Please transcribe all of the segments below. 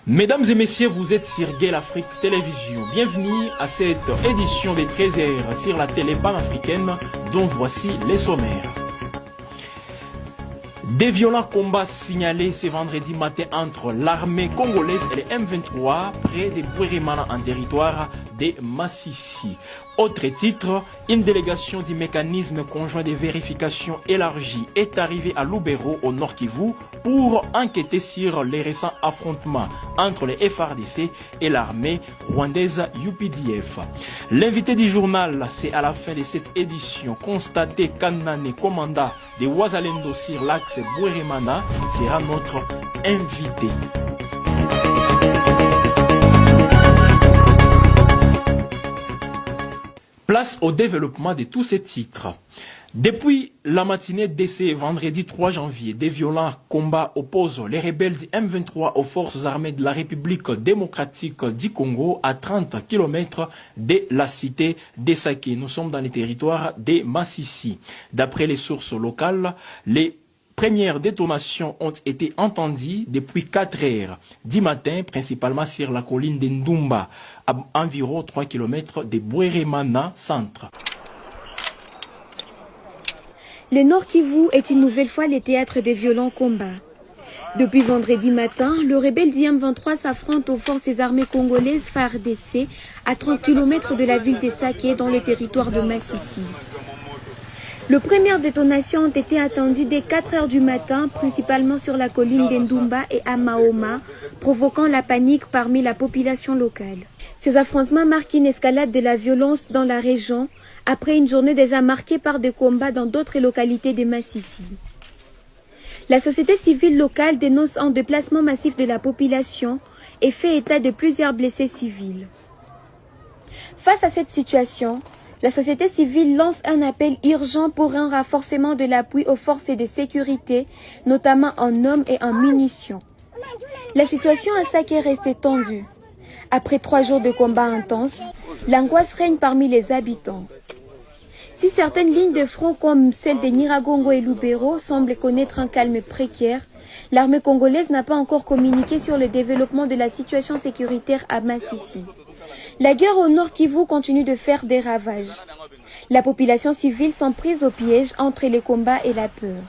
Mesdames et messieurs, vous êtes sur Gay Afrique Télévision. Bienvenue à cette édition des 13h sur la télé panafricaine dont voici les sommaires. Des violents combats signalés ce vendredi matin entre l'armée congolaise et les M23 près de Bwerimana en territoire de Massissi. Autre titre, une délégation du mécanisme conjoint de vérification élargie est arrivée à Lubero au Nord Kivu pour enquêter sur les récents affrontements entre les FARDC et l'armée rwandaise UPDF. L'invité du journal, c'est à la fin de cette édition, constaté Kanane, commandant de Wazalendo sur l'axe Bwerimana, sera notre invité. Place au développement de tous ces titres. Depuis la matinée de ce vendredi 3 janvier, des violents combats opposent les rebelles du M23 aux forces armées de la République démocratique du Congo à 30 km de la cité d'Essaké. Nous sommes dans les territoires de Massissi. D'après les sources locales, les premières détonations ont été entendues depuis 4 heures du matin, principalement sur la colline de Ndumba, à environ 3 km de Bwerimana centre. Le Nord Kivu est une nouvelle fois le théâtre de violents combats. Depuis vendredi matin, le rebelle du M23 s'affronte aux forces armées congolaises FARDC à 30 km de la ville d'Essaké dans le territoire de Massissi. Les premières détonations ont été attendues dès 4 heures du matin, principalement sur la colline d'Endumba et à Maoma, provoquant la panique parmi la population locale. Ces affrontements marquent une escalade de la violence dans la région, après une journée déjà marquée par des combats dans d'autres localités de Massissi. La société civile locale dénonce un déplacement massif de la population et fait état de plusieurs blessés civils. Face à cette situation, la société civile lance un appel urgent pour un renforcement de l'appui aux forces de sécurité, notamment en hommes et en munitions. La situation à Saké reste tendue. Après 3 jours de combats intenses, l'angoisse règne parmi les habitants. Si certaines lignes de front comme celle de Nyiragongo et Lubero semblent connaître un calme précaire, l'armée congolaise n'a pas encore communiqué sur le développement de la situation sécuritaire à Massissi. La guerre au Nord Kivu continue de faire des ravages. La population civile s'en prise au piège entre les combats et la peur.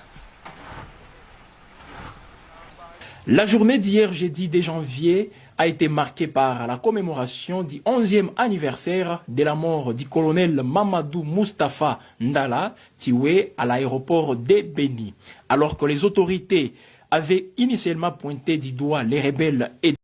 La journée d'hier, jeudi 2 janvier, a été marquée par la commémoration du 11e anniversaire de la mort du colonel Mamadou Moustapha Ndala, tué à l'aéroport de Beni. Alors que les autorités avaient initialement pointé du doigt les rebelles et